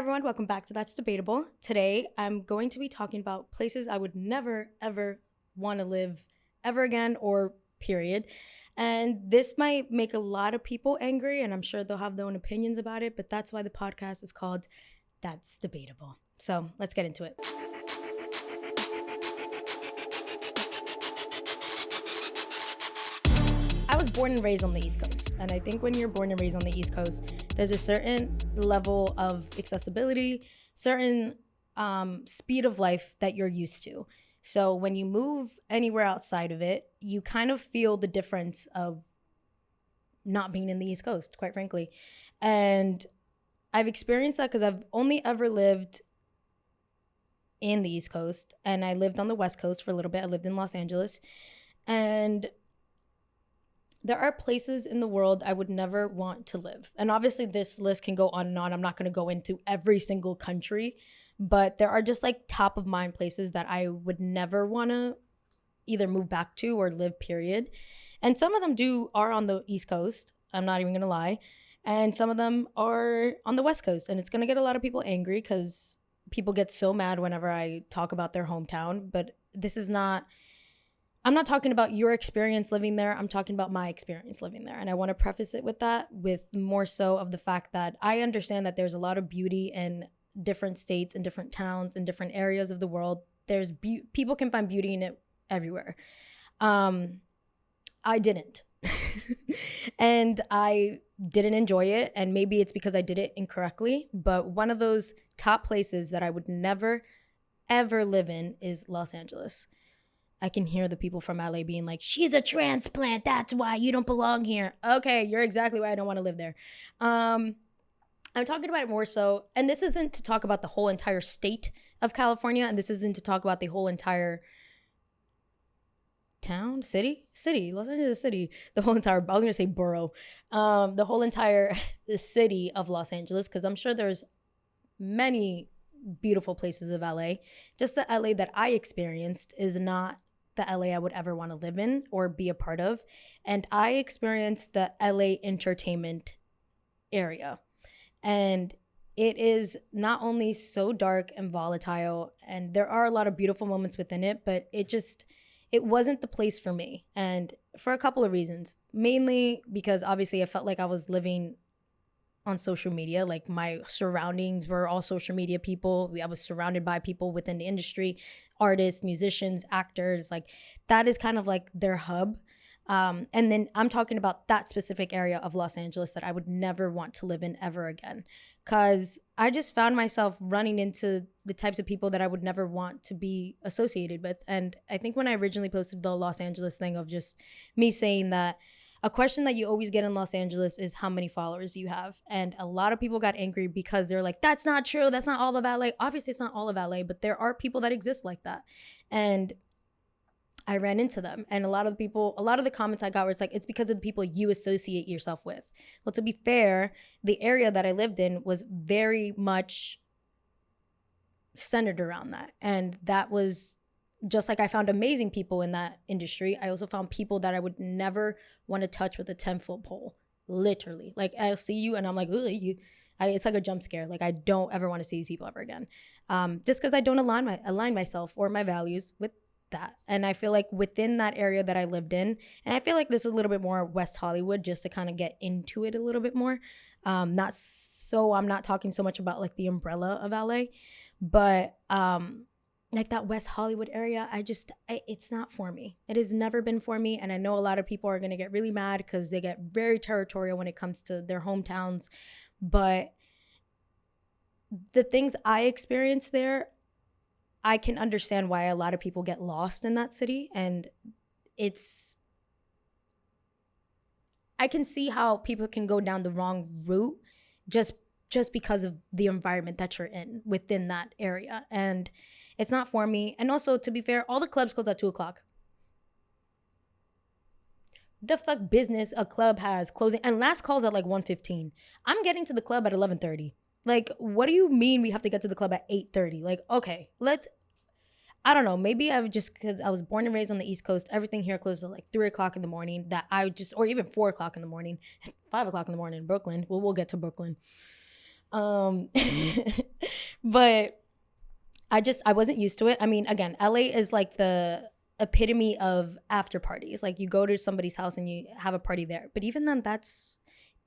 everyone, welcome back to That's Debatable. Today, I'm going to be talking about places I would never, ever want to live ever again or period. And this might make a lot of people angry, and I'm sure they'll have their own opinions about it, but that's why the podcast is called That's Debatable. So let's get into it. I was born and raised on the East Coast, and I think when you're born and raised on the East Coast, there's a certain level of accessibility, certain speed of life that you're used to. So when you move anywhere outside of it, you kind of feel the difference of not being in the East Coast, quite frankly. And I've experienced that because I've only ever lived in the East Coast, and I lived on the West Coast for a little bit. I lived in Los Angeles, and there are places in the world I would never want to live. And obviously this list can go on and on. I'm not going to go into every single country, but there are just like top of mind places that I would never want to either move back to or live, period. And some of them are on the East Coast. I'm not even going to lie. And some of them are on the West Coast. And it's going to get a lot of people angry because people get so mad whenever I talk about their hometown. But I'm not talking about your experience living there. I'm talking about my experience living there. And I want to preface it with that, with more so of the fact that I understand that there's a lot of beauty in different states and different towns and different areas of the world. People can find beauty in it everywhere. I didn't. And I didn't enjoy it. And maybe it's because I did it incorrectly. But one of those top places that I would never, ever live in is Los Angeles. I can hear the people from LA being like, she's a transplant. That's why you don't belong here. Okay, you're exactly why I don't want to live there. I'm talking about it more so, and this isn't to talk about the whole entire state of California, and this isn't to talk about the whole entire town, city, Los Angeles city, the whole entire, I was going to say borough, the whole entire the city of Los Angeles, because I'm sure there's many beautiful places of LA. Just the LA that I experienced is not the LA I would ever want to live in or be a part of. And I experienced the LA entertainment area. And it is not only so dark and volatile, and there are a lot of beautiful moments within it, but it wasn't the place for me. And for a couple of reasons, mainly because obviously I felt like I was living on social media. Like my surroundings were all social media people. I was surrounded by people within the industry, artists, musicians, actors. Like that is kind of like their hub. And then I'm talking about that specific area of Los Angeles that I would never want to live in ever again. Because I just found myself running into the types of people that I would never want to be associated with. And I think when I originally posted the Los Angeles thing of just me saying that a question that you always get in Los Angeles is how many followers do you have? And a lot of people got angry because they're like, that's not true. That's not all of LA. Obviously, it's not all of LA, but there are people that exist like that. And I ran into them. And a lot of the comments I got were it's because of the people you associate yourself with. Well, to be fair, the area that I lived in was very much centered around that. And that was just like I found amazing people in that industry, I also found people that I would never want to touch with a 10-foot pole. Literally. Like I'll see you and I'm like, it's like a jump scare. Like I don't ever want to see these people ever again. Just because I don't align myself or my values with that. And I feel like within that area that I lived in, and I feel like this is a little bit more West Hollywood just to kind of get into it a little bit more. I'm not talking so much about like the umbrella of LA, but like that West Hollywood area, it's not for me. It has never been for me. And I know a lot of people are going to get really mad because they get very territorial when it comes to their hometowns. But the things I experienced there, I can understand why a lot of people get lost in that city. And I can see how people can go down the wrong route just because of the environment that you're in within that area. And it's not for me. And also, to be fair, all the clubs close at 2:00. The fuck business a club has closing and last calls at like 1:15. I'm getting to the club at 11:30. Like, what do you mean we have to get to the club at 8:30? Like, okay, I don't know. Maybe because I was born and raised on the East Coast, everything here closes at like 3:00 in the morning or even 4:00 in the morning, 5:00 in the morning in Brooklyn. Well, we'll get to Brooklyn. But I wasn't used to it. I mean, again, LA is like the epitome of after parties. Like you go to somebody's house and you have a party there. But even then, that's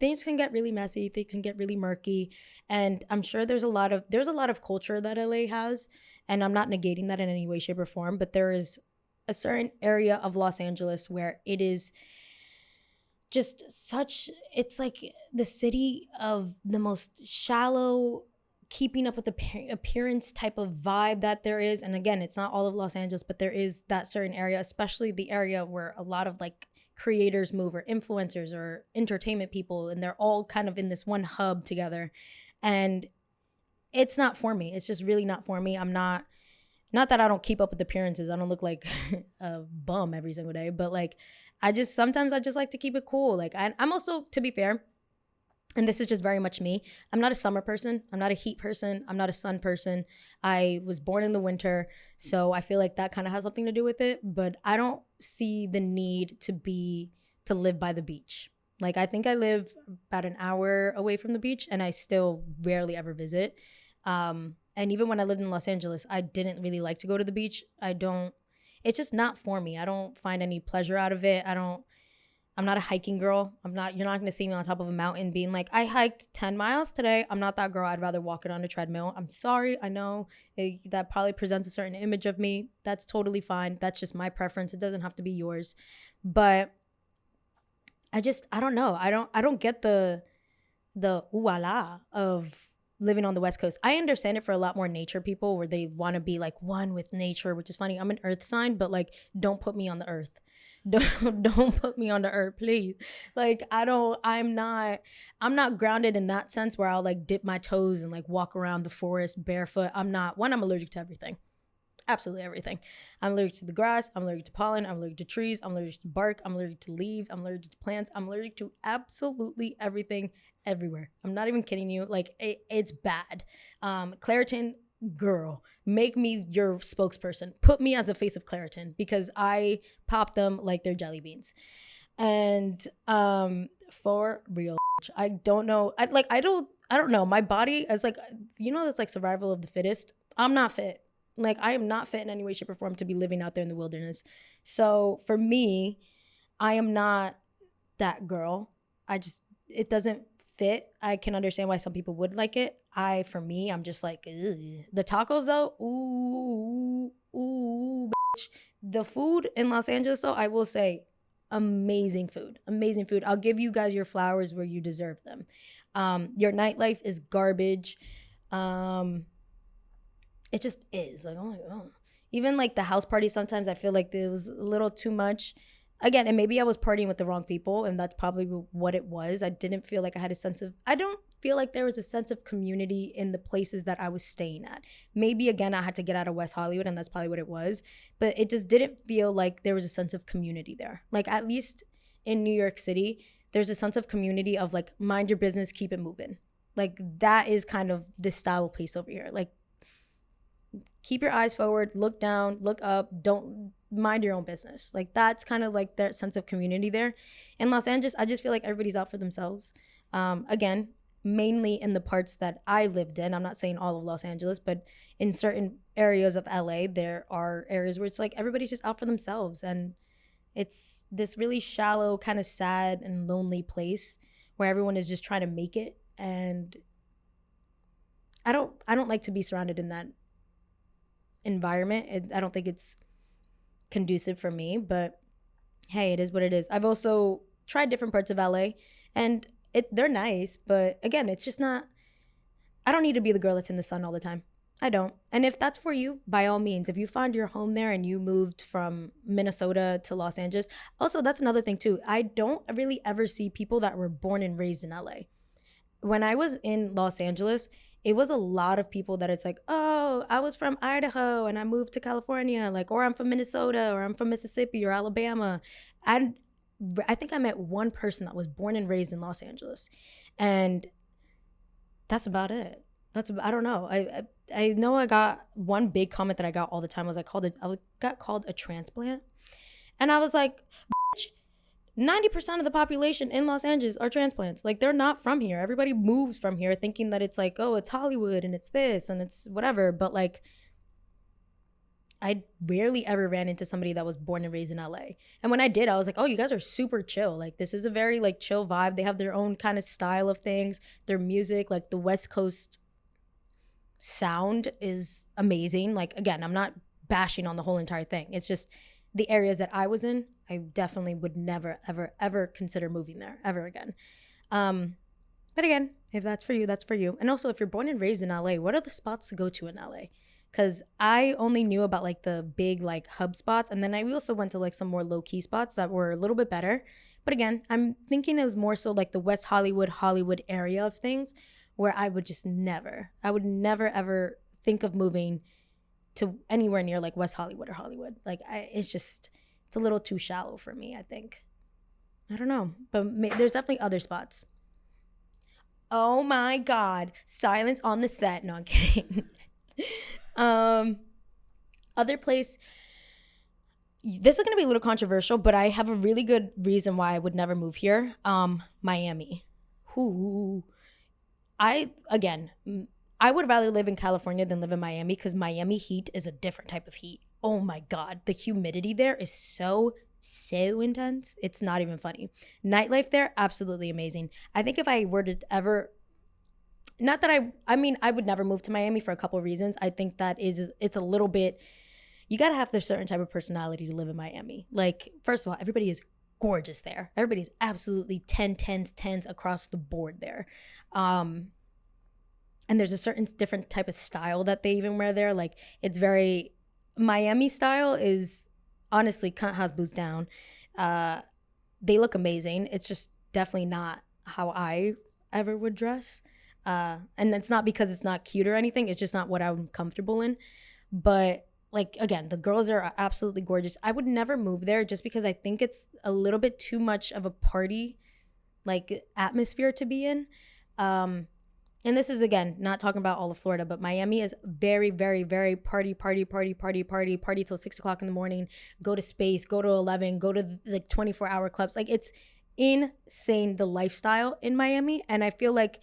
things can get really messy. Things can get really murky. And I'm sure there's a lot of culture that LA has. And I'm not negating that in any way, shape, or form. But there is a certain area of Los Angeles where it is just such, it's like the city of the most shallow, keeping up with the appearance type of vibe that there is. And again, it's not all of Los Angeles, but there is that certain area, especially the area where a lot of like creators move, or influencers, or entertainment people, and they're all kind of in this one hub together. And it's not for me. It's just really not for me. I'm not that I don't keep up with appearances. I don't look like a bum every single day, but like sometimes I just like to keep it cool. Like I'm also, to be fair, and this is just very much me, I'm not a summer person. I'm not a heat person. I'm not a sun person. I was born in the winter. So I feel like that kind of has something to do with it. But I don't see the need to live by the beach. Like I think I live about an hour away from the beach and I still rarely ever visit. And even when I lived in Los Angeles, I didn't really like to go to the beach. It's just not for me. I don't find any pleasure out of it. I'm not a hiking girl. You're not going to see me on top of a mountain being like, I hiked 10 miles today. I'm not that girl. I'd rather walk it on a treadmill. I'm sorry. I know that probably presents a certain image of me. That's totally fine. That's just my preference. It doesn't have to be yours. But I don't know. I don't get the ooh la la of living on the West Coast. I understand it for a lot more nature people where they want to be like one with nature, which is funny. I'm an earth sign, but like don't put me on the earth. Don't put me on the earth, please. Like I'm not grounded in that sense where I'll like dip my toes and like walk around the forest barefoot. I'm allergic to everything. Absolutely everything. I'm allergic to the grass. I'm allergic to pollen. I'm allergic to trees. I'm allergic to bark. I'm allergic to leaves. I'm allergic to plants. I'm allergic to absolutely everything everywhere. I'm not even kidding you. Like it's bad. Claritin, girl, make me your spokesperson. Put me as a face of Claritin because I pop them like they're jelly beans. And for real, I don't know. I don't know. My body is like, that's like survival of the fittest. I'm not fit. Like I am not fit in any way, shape, or form to be living out there in the wilderness. So for me, I am not that girl. It doesn't fit. I can understand why some people would like it. For me, I'm just like, ugh. The tacos though, ooh, bitch. The food in Los Angeles though, I will say, amazing food. I'll give you guys your flowers where you deserve them. Your nightlife is garbage. It just is like, oh. Even like the house party, sometimes I feel like it was a little too much. Again, and maybe I was partying with the wrong people, and that's probably what it was. I don't feel like there was a sense of community in the places that I was staying at. Maybe again, I had to get out of West Hollywood, and that's probably what it was. But it just didn't feel like there was a sense of community there. Like at least in New York City, there's a sense of community of like, mind your business, keep it moving. Like that is kind of the style of place over here. Like, keep your eyes forward, look down, look up, don't mind your own business. Like that's kind of like that sense of community there. In Los Angeles, I just feel like everybody's out for themselves. Again, mainly in the parts that I lived in. I'm not saying all of Los Angeles, but in certain areas of LA, there are areas where it's like everybody's just out for themselves. And it's this really shallow, kind of sad and lonely place where everyone is just trying to make it. And I don't like to be surrounded in that environment. I don't think it's conducive for me, but hey, it is what it is. I've also tried different parts of LA and they're nice, but again, it's just not, I don't need to be the girl that's in the sun all the time. I don't. And if that's for you, by all means, if you found your home there and you moved from Minnesota to Los Angeles, also that's another thing too. I don't really ever see people that were born and raised in LA. When I was in Los Angeles, it was a lot of people that it's like, oh, I was from Idaho and I moved to California, like, or I'm from Minnesota or I'm from Mississippi or Alabama. And I think I met one person that was born and raised in Los Angeles. And that's about it. I don't know. I know I got one big comment that I got all the time was I got called a transplant. And I was like, bitch, 90% of the population in Los Angeles are transplants. Like, they're not from here. Everybody moves from here thinking that it's like, oh, it's Hollywood and it's this and it's whatever. But like, I rarely ever ran into somebody that was born and raised in LA. And when I did, I was like, oh, you guys are super chill. Like, this is a very like chill vibe. They have their own kind of style of things. Their music, like the West Coast sound is amazing. Like, again, I'm not bashing on the whole entire thing. It's just the areas that I was in, I definitely would never, ever, ever consider moving there ever again. But again, if that's for you, that's for you. And also, if you're born and raised in LA, what are the spots to go to in LA? Because I only knew about like the big like hub spots. And then I also went to like some more low key spots that were a little bit better. But again, I'm thinking it was more so like the West Hollywood area of things where I would never ever think of moving to anywhere near like West Hollywood or Hollywood. Like it's a little too shallow for me, I think. I don't know, but there's definitely other spots. Oh my God, silence on the set. No, I'm kidding. Other place, this is going to be a little controversial, but I have a really good reason why I would never move here. Miami. Ooh. I would rather live in California than live in Miami because Miami heat is a different type of heat. Oh my God. The humidity there is so intense. It's not even funny. Nightlife there, absolutely amazing. I think if I were to ever, not that I would never move to Miami for a couple of reasons. I think that it's a little bit, you got to have this certain type of personality to live in Miami. Like, first of all, everybody is gorgeous there. Everybody's absolutely 10s across the board there. And there's a certain different type of style that they even wear there. Like, it's very, Miami style is honestly cunt has boots down. They look amazing. It's just definitely not how I ever would dress. And it's not because it's not cute or anything. It's just not what I'm comfortable in. But like, again, the girls are absolutely gorgeous. I would never move there just because I think it's a little bit too much of a party like atmosphere to be in. And this is, again, not talking about all of Florida, but Miami is very, very, very party till 6 o'clock in the morning, go to Space, go to 11, go to the 24-hour clubs. Like, it's insane, the lifestyle in Miami. And I feel like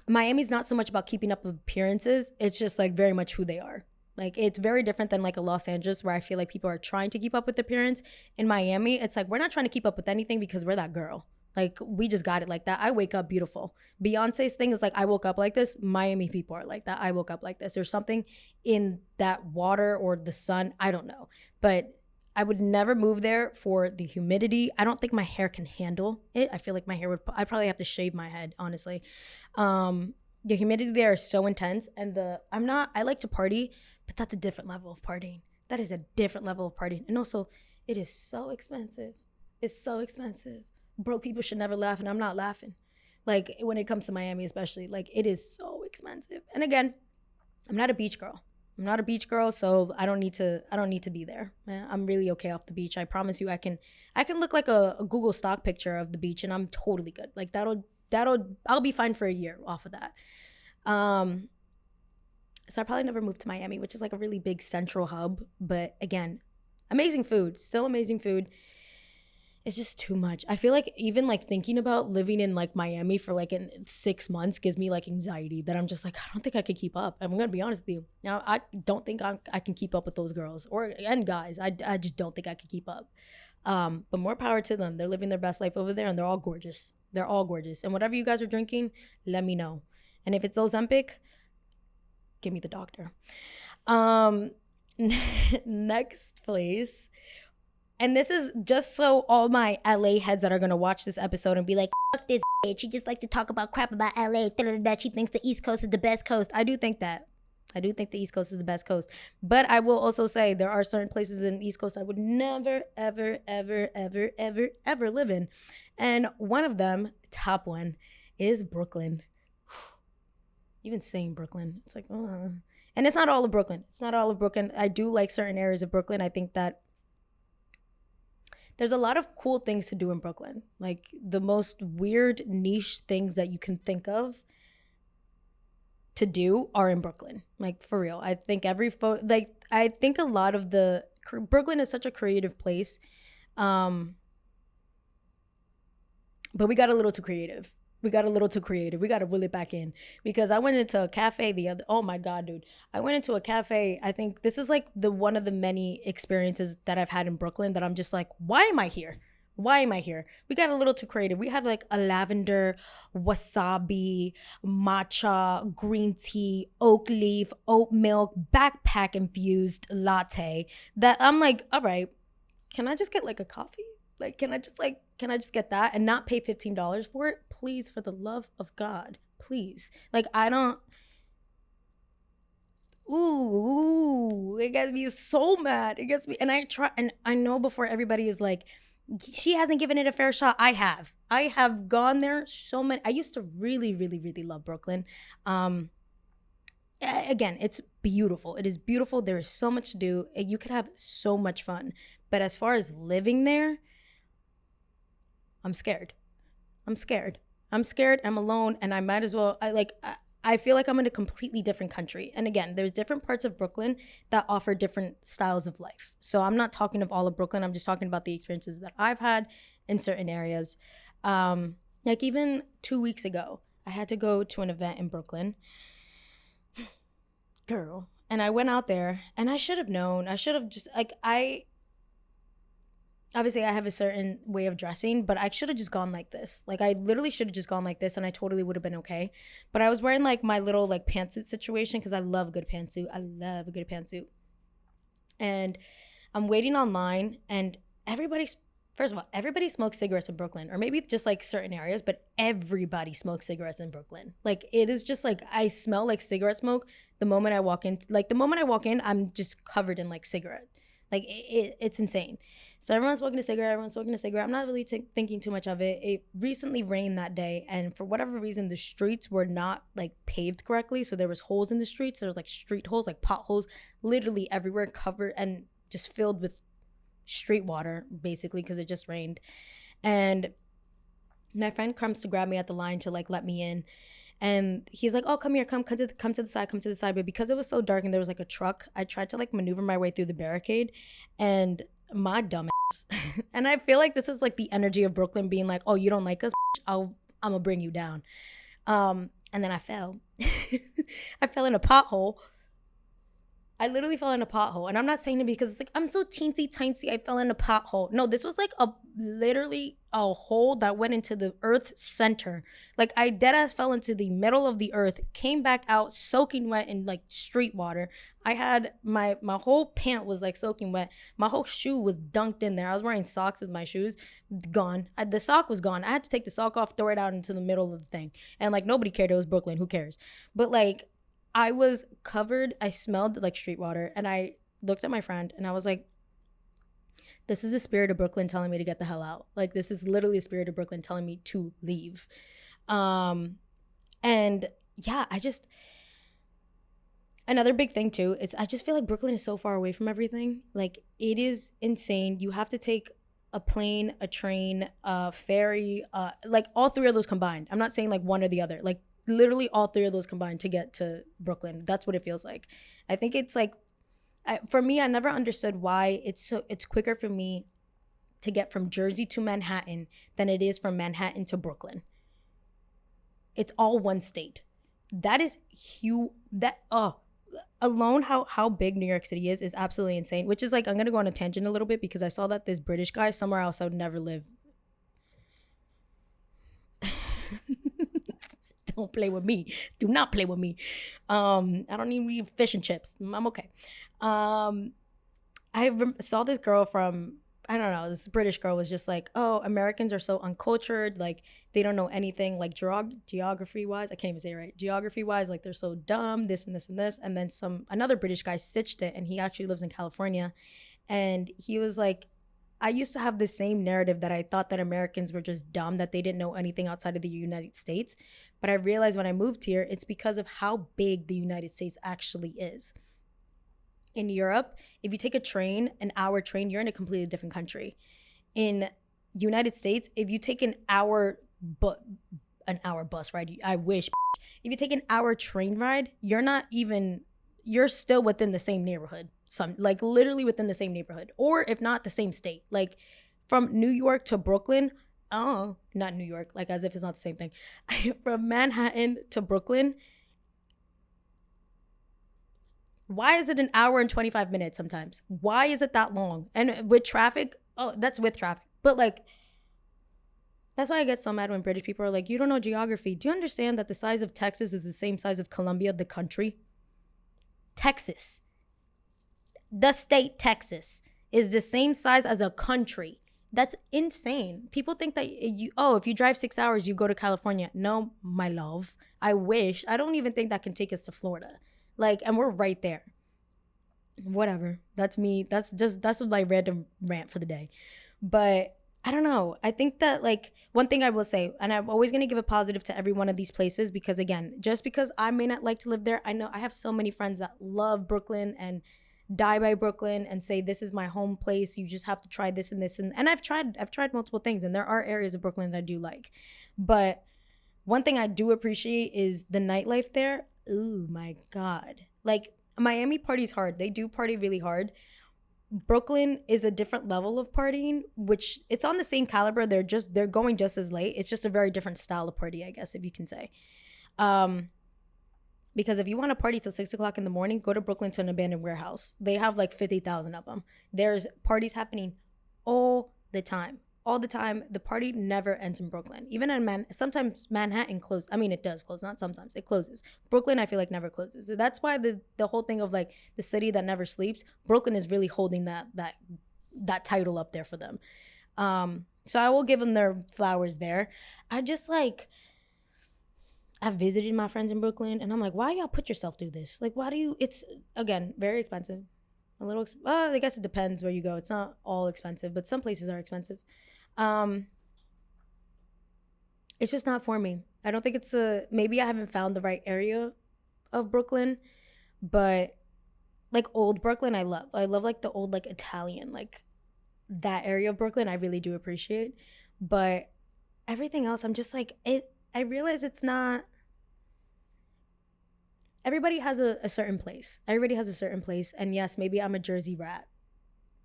Miami's not so much about keeping up with appearances. It's just like very much who they are. Like, it's very different than like a Los Angeles where I feel like people are trying to keep up with appearance. In Miami, it's like, we're not trying to keep up with anything because we're that girl. Like, we just got it like that. I wake up beautiful. Beyonce's thing is like, I woke up like this. Miami people are like that. I woke up like this. There's something in that water or the sun. I don't know. But I would never move there for the humidity. I don't think my hair can handle it. I feel like my hair I'd probably have to shave my head, honestly. The humidity there is so intense. And I like to party, but that's a different level of partying. That is a different level of partying. And also, it is so expensive. It's so expensive. Broke people should never laugh, and I'm not laughing. Like, when it comes to Miami especially, like, it is so expensive. And again, I'm not a beach girl, so I don't need to be there. I'm really okay off the beach. I promise you, I can look like a Google stock picture of the beach and I'm totally good. Like, I'll be fine for a year off of that. So I probably never moved to Miami, which is like a really big central hub. But again, amazing food, still amazing food. It's just too much. I feel like even like thinking about living in like Miami for like 6 months gives me like anxiety that I'm just like, I don't think I could keep up. I'm going to be honest with you. Now, I don't think I can keep up with those girls and guys. I just don't think I could keep up. But more power to them. They're living their best life over there and they're all gorgeous. They're all gorgeous. And whatever you guys are drinking, let me know. And if it's Ozempic, give me the doctor. Next place. And this is just so all my LA heads that are going to watch this episode and be like, fuck this bitch. She just like to talk about crap about LA. She thinks the East Coast is the best coast. I do think that. I do think the East Coast is the best coast. But I will also say there are certain places in the East Coast I would never, ever, ever, ever, ever, ever live in. And one of them, top one, is Brooklyn. Even saying Brooklyn, it's like, And it's not all of Brooklyn. It's not all of Brooklyn. I do like certain areas of Brooklyn. I think that there's a lot of cool things to do in Brooklyn. Like, the most weird niche things that you can think of to do are in Brooklyn. Like, for real. I think I think a lot of Brooklyn is such a creative place. Um, but we got a little too creative. We got a little too creative. We got to reel it back in because I went into a cafe the other. Oh my god, dude! I went into a cafe. I think this is like the one of the many experiences that I've had in Brooklyn that I'm just like, why am I here? Why am I here? We got a little too creative. We had like a lavender, wasabi, matcha, green tea, oak leaf, oat milk, backpack infused latte. That I'm like, all right, can I just get like a coffee? Like, can I just get that and not pay $15 for it? Please, for the love of God, please. Like, I don't. Ooh, it gets me so mad. It gets me, and I try, and I know before everybody is like, she hasn't given it a fair shot. I have. I have gone there so many. I used to really, really, really love Brooklyn. Um, Again, it's beautiful. It is beautiful. There is so much to do. You could have so much fun. But as far as living there, I'm scared. I'm scared. I'm scared. I'm alone, and I might as well. I feel like I'm in a completely different country. And again, there's different parts of Brooklyn that offer different styles of life. So I'm not talking of all of Brooklyn. I'm just talking about the experiences that I've had in certain areas. Like even 2 weeks ago, I had to go to an event in Brooklyn, girl, and I went out there, and I should have known. I should have just like I obviously I have a certain way of dressing, but I should have just gone like this. Like I literally should have just gone like this and I totally would have been okay. But I was wearing like my little like pantsuit situation because I love a good pantsuit. I love a good pantsuit. And I'm waiting online and everybody's first of all, everybody smokes cigarettes in Brooklyn, or maybe just like certain areas, but everybody smokes cigarettes in Brooklyn. Like it is just like I smell like cigarette smoke the moment I walk in. Like the moment I walk in, I'm just covered in like cigarette. Like it's insane. So everyone's smoking a cigarette. Everyone's smoking a cigarette. I'm not really thinking too much of it. It recently rained that day, and for whatever reason, the streets were not like paved correctly. So there was holes in the streets. There was like street holes, like potholes, literally everywhere, covered and just filled with street water, basically, because it just rained. And my friend comes to grab me at the line to like let me in, and he's like, "Oh, come here, come to the side, come to the side." But because it was so dark and there was like a truck, I tried to like maneuver my way through the barricade, and my dumb ass. And I feel like this is like the energy of Brooklyn being like, "Oh, you don't like us? I'm gonna bring you down." And then I fell. I fell in a pothole. I literally fell in a pothole, and I'm not saying it because it's like I'm so teensy tiny. I fell in a pothole. No, this was like a literally a hole that went into the earth's center. Like I dead ass fell into the middle of the earth, came back out soaking wet in like street water. I had my whole pant was like soaking wet. My whole shoe was dunked in there. I was wearing socks with my shoes, gone. The sock was gone. I had to take the sock off, throw it out into the middle of the thing, and like nobody cared. It was Brooklyn. Who cares? But like I was covered. I smelled like street water, and I looked at my friend and I was like, this is the spirit of Brooklyn telling me to get the hell out. Like this is literally the spirit of Brooklyn telling me to leave. And yeah, another big thing too, is I just feel like Brooklyn is so far away from everything. Like it is insane. You have to take a plane, a train, a ferry, like all three of those combined. I'm not saying like one or the other. Like literally all three of those combined to get to Brooklyn. That's what it feels like. I think it's like for me, I never understood why it's quicker for me to get from Jersey to Manhattan than it is from Manhattan to Brooklyn. It's all one state. That is huge. That alone how big New York City is absolutely insane. Which is like I'm gonna go on a tangent a little bit because I saw that this British guy somewhere else I would never live. Don't play with me. Do not play with me. I don't even eat fish and chips. I'm okay. Saw this girl from, I don't know, this British girl was just like, oh, Americans are so uncultured. Like, they don't know anything, like geography-wise. I can't even say it right. Geography-wise, like, they're so dumb, this and this and this. And then another British guy stitched it, and he actually lives in California. And he was like, I used to have the same narrative that I thought that Americans were just dumb, that they didn't know anything outside of the United States. But I realized when I moved here, it's because of how big the United States actually is. In Europe, if you take a train, an hour train, you're in a completely different country. In United States, if you take an hour bus ride, I wish. If you take an hour train ride, you're still within the same neighborhood. Like literally within the same neighborhood, or if not the same state. Like from New York to Brooklyn. Oh, not New York, like as if it's not the same thing. From Manhattan to Brooklyn, why is it an hour and 25 minutes sometimes? Why is it that long? And with traffic, oh, that's with traffic. But like, that's why I get so mad when British people are like, you don't know geography. Do you understand that the size of Texas is the same size of Colombia, the country? Texas, the state Texas, is the same size as a country. That's insane. People think that if you drive 6 hours, you go to California. No, my love. I wish. I don't even think that can take us to Florida. Like, and we're right there. Whatever. That's me. That's my random rant for the day. But I don't know. I think that, like, one thing I will say, and I'm always going to give a positive to every one of these places, because again, just because I may not like to live there, I know I have so many friends that love Brooklyn and die by Brooklyn and say, this is my home place. You just have to try this and this. And I've tried multiple things, and there are areas of Brooklyn that I do like. But one thing I do appreciate is the nightlife there. Ooh, my God. Like, Miami parties hard. They do party really hard. Brooklyn is a different level of partying, which it's on the same caliber. They're going just as late. It's just a very different style of party, I guess, if you can say. Because if you want to party till 6 o'clock in the morning, go to Brooklyn to an abandoned warehouse. They have like 50,000 of them. There's parties happening all the time. All the time. The party never ends in Brooklyn. Even in sometimes Manhattan closes. I mean, it does close. Not sometimes. It closes. Brooklyn, I feel like, never closes. So that's why the whole thing of like the city that never sleeps, Brooklyn is really holding that title up there for them. So I will give them their flowers there. I visited my friends in Brooklyn, and I'm like, why y'all put yourself through this? Like, why do you? It's, again, very expensive. A little. I guess it depends where you go. It's not all expensive, but some places are expensive. It's just not for me. I don't think maybe I haven't found the right area of Brooklyn, but like old Brooklyn, I love like the old, like Italian, like that area of Brooklyn, I really do appreciate. But everything else, I'm just like, I realize it's not, everybody has a certain place. Everybody has a certain place. And yes, maybe I'm a Jersey rat.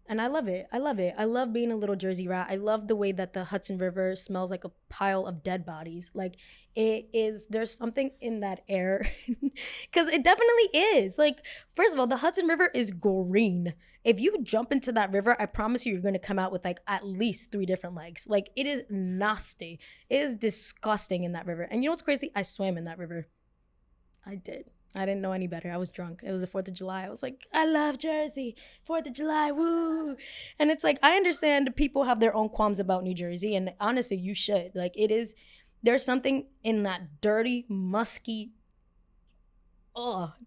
And I love it. I love being a little Jersey rat. I love the way that the Hudson River smells like a pile of dead bodies. Like, there's something in that air. Because it definitely is. Like, first of all, the Hudson River is green. If you jump into that river, I promise you're going to come out with like at least 3 different legs. Like, it is nasty. It is disgusting in that river. And you know what's crazy? I swam in that river. I did. I didn't know any better. I was drunk. It was the 4th of July. I was like, I love Jersey. 4th of July, woo. And it's like, I understand people have their own qualms about New Jersey. And honestly, you should. Like, there's something in that dirty, musky,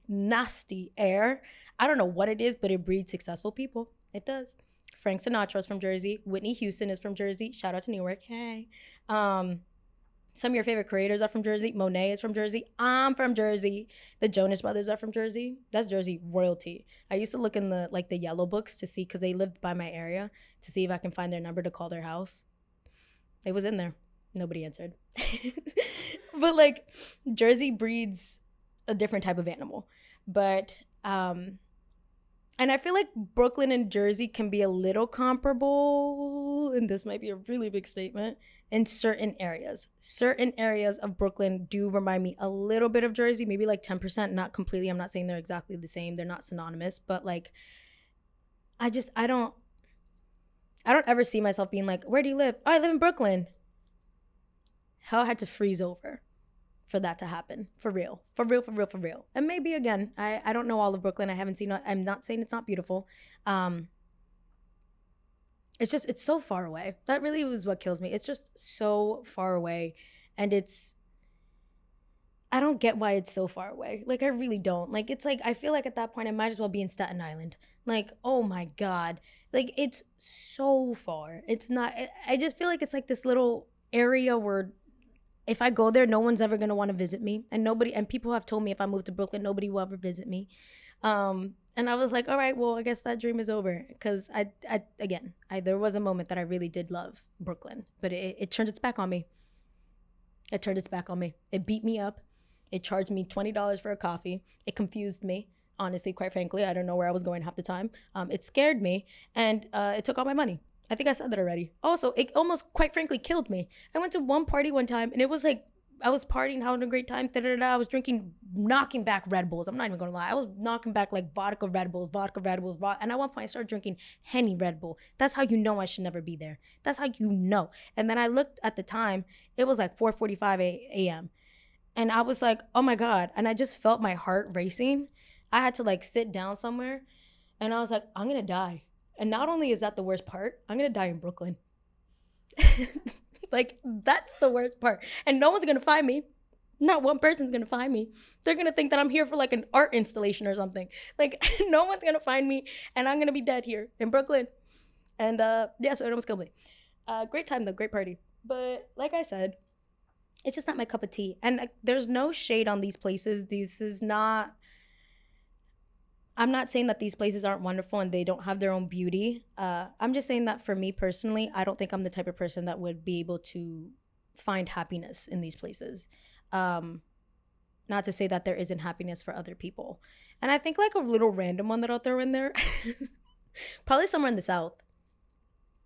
nasty air. I don't know what it is, but it breeds successful people. It does. Frank Sinatra's from Jersey. Whitney Houston is from Jersey. Shout out to Newark. Hey. Some of your favorite creators are from Jersey. Monet is from Jersey. I'm from Jersey. The Jonas Brothers are from Jersey. That's Jersey royalty. I used to look in the yellow books to see, because they lived by my area, to see if I can find their number to call their house. It was in there. Nobody answered. But like, Jersey breeds a different type of animal. But and I feel like Brooklyn and Jersey can be a little comparable, and this might be a really big statement, in certain areas. Certain areas of Brooklyn do remind me a little bit of Jersey, maybe like 10%, not completely. I'm not saying they're exactly the same. They're not synonymous, but like, I don't ever see myself being like, where do you live? Oh, I live in Brooklyn. Hell had to freeze over for that to happen. For real. And maybe, again, I don't know all of Brooklyn. I haven't seen, I'm not saying it's not beautiful. It's just, it's so far away. That really was what kills me. It's just so far away. And I don't get why it's so far away. Like, I really don't. Like, it's like, I feel like at that point, I might as well be in Staten Island. Like, oh my God. Like, it's so far. It's not, I just feel like it's like this little area where if I go there, no one's ever going to want to visit me. And people have told me if I move to Brooklyn, nobody will ever visit me. And I was like, all right, well, I guess that dream is over. Because there was a moment that I really did love Brooklyn, but it turned its back on me. It beat me up. It charged me $20 for a coffee. It confused me. Honestly, quite frankly, I don't know where I was going half the time. It scared me, and it took all my money. I think I said that already. Also, it almost, quite frankly, killed me. I went to one party one time, and it was like I was partying, having a great time. Da-da-da-da. I was drinking, knocking back Red Bulls. I'm not even gonna lie. I was knocking back like vodka Red Bulls, and at one point I started drinking Henny Red Bull. That's how you know I should never be there. That's how you know. And then I looked at the time. It was like 4:45 a.m. And I was like, oh my God. And I just felt my heart racing. I had to like sit down somewhere, and I was like, I'm gonna die. And not only is that the worst part, I'm gonna die in Brooklyn. Like, that's the worst part. And no one's gonna find me. Not one person's gonna find me. They're gonna think that I'm here for like an art installation or something. Like, no one's gonna find me, and I'm gonna be dead here in Brooklyn. And yeah, so it almost killed me. Great time though, great party. But like I said, it's just not my cup of tea. And there's no shade on these places. I'm not saying that these places aren't wonderful and they don't have their own beauty. I'm just saying that for me personally, I don't think I'm the type of person that would be able to find happiness in these places. Not to say that there isn't happiness for other people. And I think like a little random one that I'll throw in there, probably somewhere in the South.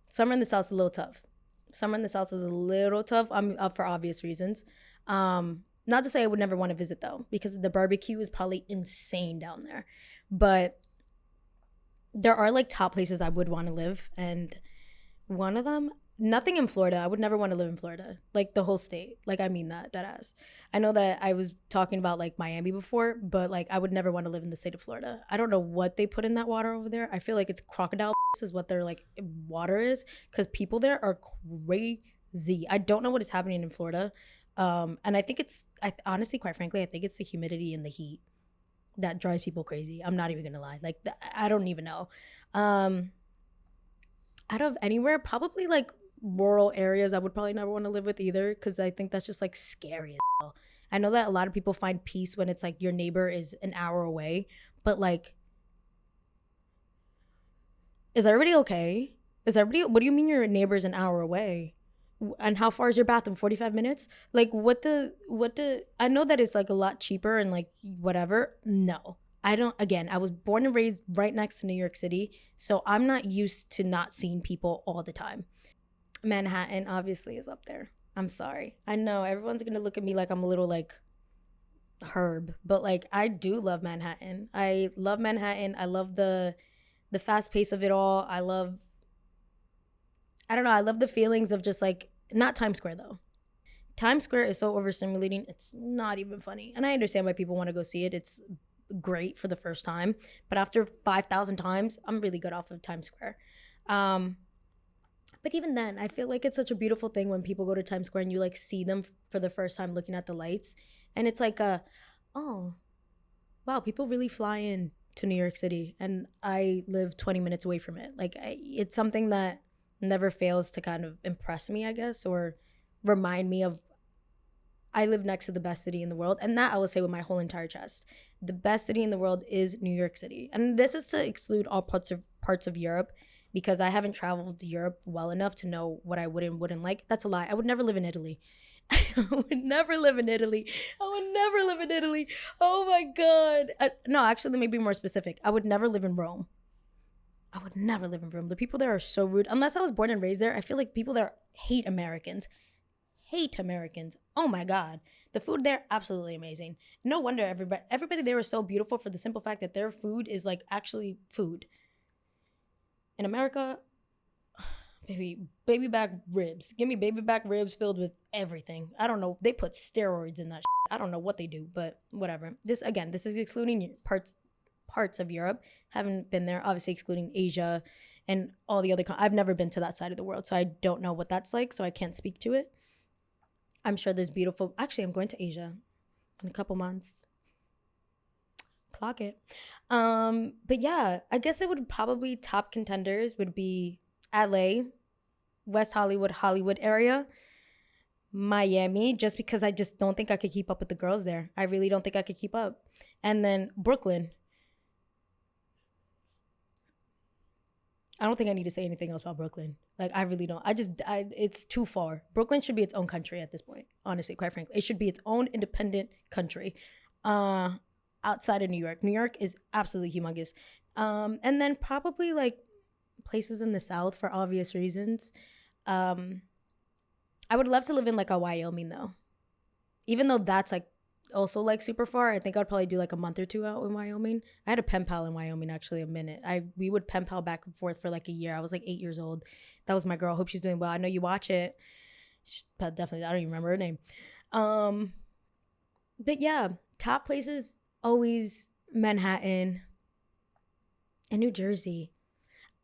Somewhere in the South is a little tough. Somewhere in the South is a little tough. I'm up for obvious reasons. Not to say I would never want to visit though, because the barbecue is probably insane down there. But there are like top places I would want to live, and one of them, nothing in Florida. I would never want to live in Florida, like the whole state. Like, I mean that ass. I know that I was talking about like Miami before, but like I would never want to live in the state of Florida. I don't know what they put in that water over there. I feel like it's crocodile is what their like water is, because people there are crazy. I don't know what is happening in Florida. And I think honestly, quite frankly, I think it's the humidity and the heat that drives people crazy. I'm not even gonna lie. Like, I don't even know. Out of anywhere, probably like rural areas, I would probably never want to live with either, because I think that's just like scary as hell. I know that a lot of people find peace when it's like your neighbor is an hour away, but like, is everybody okay? What do you mean your neighbor is an hour away? And how far is your bathroom? 45 minutes? Like, I know that it's like a lot cheaper and like whatever. No, I don't. Again, I was born and raised right next to New York City, so I'm not used to not seeing people all the time. Manhattan obviously is up there. I'm sorry. I know everyone's gonna look at me like I'm a little like herb, but like I do love Manhattan. I love Manhattan. I love the fast pace of it all. I don't know. I love the feelings of just like, not Times Square though. Times Square is so overstimulating. It's not even funny. And I understand why people want to go see it. It's great for the first time. But after 5,000 times, I'm really good off of Times Square. But even then, I feel like it's such a beautiful thing when people go to Times Square and you like see them for the first time looking at the lights. And it's like oh, wow, people really fly in to New York City. And I live 20 minutes away from it. Like, it's something that never fails to kind of impress me, I guess, or remind me of I live next to the best city in the world. And that I will say with my whole entire chest. The best city in the world is New York City. And this is to exclude all parts of Europe, because I haven't traveled to Europe well enough to know what I would and wouldn't like. That's a lie. I would never live in Italy. I would never live in Italy. Oh my God. No, actually, let me be more specific. I would never live in Rome. I would never live in Rome. The people there are so rude. Unless I was born and raised there, I feel like people there hate Americans. Oh my God. The food there, absolutely amazing. No wonder everybody there is so beautiful, for the simple fact that their food is like actually food. In America, baby back ribs. Give me baby back ribs filled with everything. I don't know. They put steroids in that shit. I don't know what they do, but whatever. This is excluding parts of Europe. Haven't been there, obviously excluding Asia and all the other I've never been to that side of the world, so I don't know what that's like, so I can't speak to it. I'm sure there's beautiful, actually I'm going to Asia in a couple months. Clock it. But yeah, I guess it would probably, top contenders would be LA, West Hollywood area, Miami, just because I just don't think I could keep up with the girls there. I really don't think I could keep up. And then Brooklyn. I don't think I need to say anything else about Brooklyn. Like, I really don't. It's too far. Brooklyn should be its own country at this point, honestly, quite frankly. It should be its own independent country outside of New York. New York is absolutely humongous. And then probably places in the South for obvious reasons. Um, I would love to live in like a Wyoming though, even though that's like also like super far. I think I'd probably do like a month or two out in Wyoming. I had a pen pal in Wyoming actually a minute. We would pen pal back and forth for like a year. I was like 8 years old. That was my girl. Hope she's doing well. I know you watch it. But definitely, I don't even remember her name. But yeah, top places always Manhattan and New Jersey.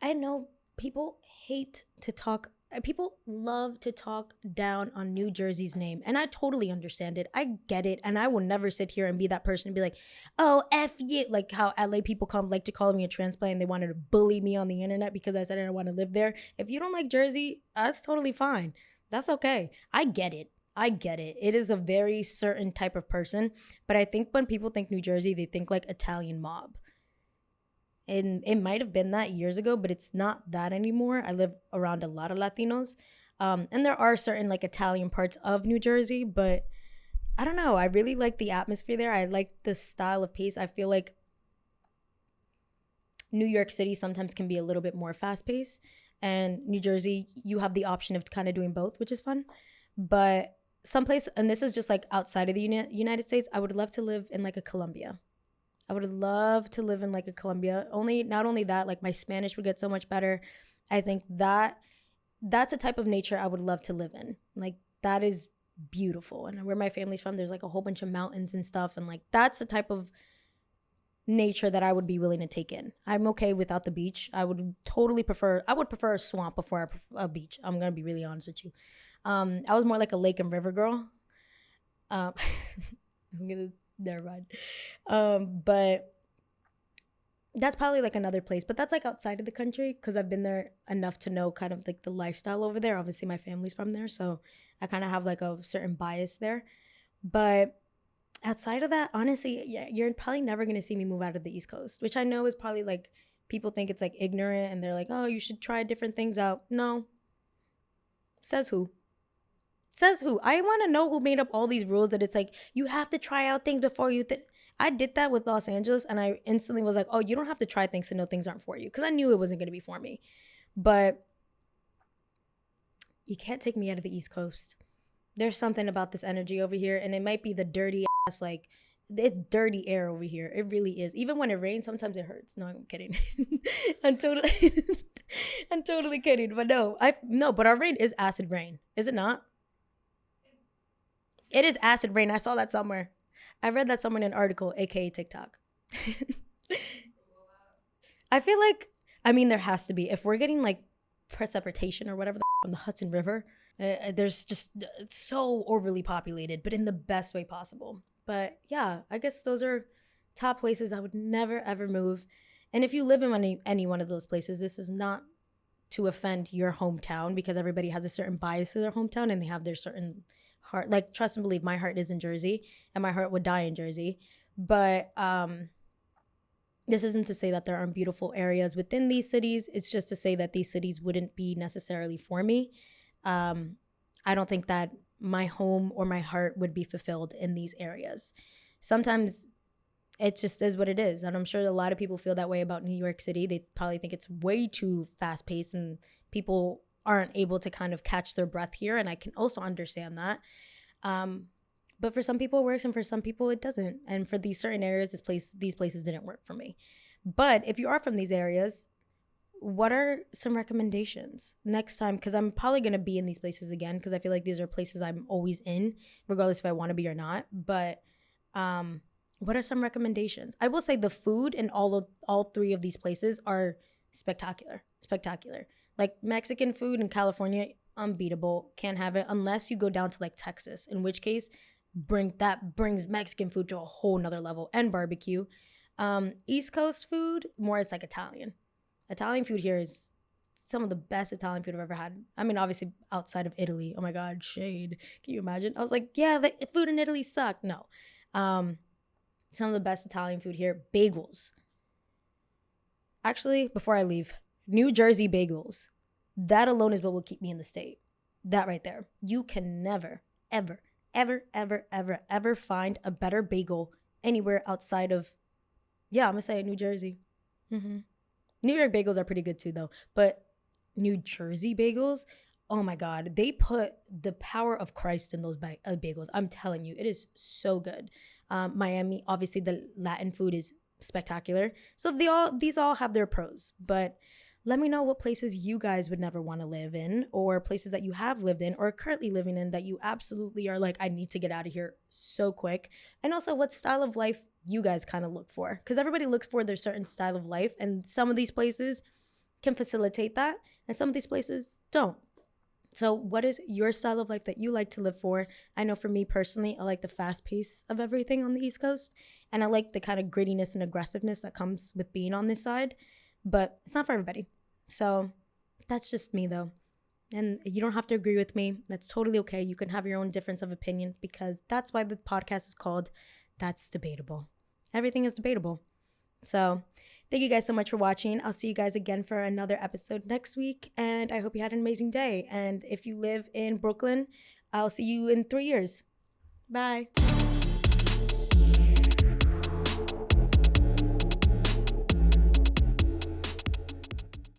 I know people hate to talk. People love to talk down on New Jersey's name, and I totally understand it. I get it, and I will never sit here and be that person and be like, "Oh, f you," like how LA people like to call me a transplant and they wanted to bully me on the internet because I said I didn't want to live there. If you don't like Jersey, that's totally fine. That's okay. I get it. I get it. It is a very certain type of person, but I think when people think New Jersey, they think like Italian mob. And it might have been that years ago, but it's not that anymore. I live around a lot of Latinos. And there are certain like Italian parts of New Jersey, but I don't know. I really like the atmosphere there. I like the style of pace. I feel like New York City sometimes can be a little bit more fast paced. And New Jersey, you have the option of kind of doing both, which is fun. But someplace, and this is just like outside of the United States, I would love to live in like a Colombia. I would love to live in like a Colombia. Not only that, like my Spanish would get so much better. I think that's a type of nature I would love to live in. Like that is beautiful. And where my family's from, there's like a whole bunch of mountains and stuff. And like that's the type of nature that I would be willing to take in. I'm okay without the beach. I would prefer a swamp before a beach. I'm gonna be really honest with you. I was more like a lake and river girl. I'm gonna never mind. But that's probably like another place, but that's like outside of the country because I've been there enough to know kind of like the lifestyle over there. Obviously my family's from there, so I kind of have like a certain bias there. But outside of that, honestly, yeah, you're probably never going to see me move out of the East Coast, which I know is probably like people think it's like ignorant and they're like, oh, you should try different things out. No. Says who? Says who? I want to know who made up all these rules that it's like you have to try out things before you I did that with Los Angeles and I instantly was like, oh, you don't have to try things to know things aren't for you, because I knew it wasn't going to be for me. But you can't take me out of the East Coast. There's something about this energy over here, and it might be the dirty ass, like it's dirty air over here. It really is. Even when it rains, sometimes it hurts. No, I'm kidding. I'm totally I'm totally kidding. But but our rain is acid rain, is it not? It is acid rain. I saw that somewhere. I read that somewhere in an article, aka TikTok. I feel like, I mean, there has to be. If we're getting like precipitation or whatever from the Hudson River, there's just it's so overly populated, but in the best way possible. But yeah, I guess those are top places I would never ever move. And if you live in any one of those places, this is not to offend your hometown, because everybody has a certain bias to their hometown and they have their certain heart. Like, trust and believe, my heart is in Jersey and my heart would die in Jersey. But this isn't to say that there aren't beautiful areas within these cities. It's just to say that these cities wouldn't be necessarily for me. I don't think that my home or my heart would be fulfilled in these areas. Sometimes it just is what it is. And I'm sure a lot of people feel that way about New York City. They probably think it's way too fast paced and people aren't able to kind of catch their breath here. And I can also understand that. But for some people it works and for some people it doesn't. And for these certain areas, these places didn't work for me. But if you are from these areas, what are some recommendations next time? Because I'm probably going to be in these places again, because I feel like these are places I'm always in, regardless if I want to be or not. But what are some recommendations? I will say the food in all three of these places are spectacular. Like Mexican food in California, unbeatable. Can't have it unless you go down to like Texas, in which case brings Mexican food to a whole nother level, and barbecue. East Coast food, more it's like Italian. Italian food here is some of the best Italian food I've ever had. I mean, obviously outside of Italy. Oh my God, shade. Can you imagine? I was like, yeah, the food in Italy sucked. No. Some of the best Italian food here. Bagels. Actually, before I leave, New Jersey bagels. That alone is what will keep me in the state. That right there. You can never, ever, ever, ever, ever, ever find a better bagel anywhere outside of, yeah, I'm going to say New Jersey. Mm-hmm. New York bagels are pretty good too, though. But New Jersey bagels. Oh my God, they put the power of Christ in those bagels. I'm telling you, it is so good. Miami, obviously, the Latin food is spectacular. So these all have their pros, but let me know what places you guys would never want to live in, or places that you have lived in or are currently living in that you absolutely are like, I need to get out of here so quick. And also what style of life you guys kind of look for, because everybody looks for their certain style of life, and some of these places can facilitate that and some of these places don't. So what is your style of life that you like to live for? I know for me personally, I like the fast pace of everything on the East Coast, and I like the kind of grittiness and aggressiveness that comes with being on this side, but it's not for everybody. So that's just me though. And you don't have to agree with me. That's totally okay. You can have your own difference of opinion, because that's why the podcast is called That's Debatable. Everything is debatable. So thank you guys so much for watching. I'll see you guys again for another episode next week. And I hope you had an amazing day. And if you live in Brooklyn, I'll see you in 3 years. Bye.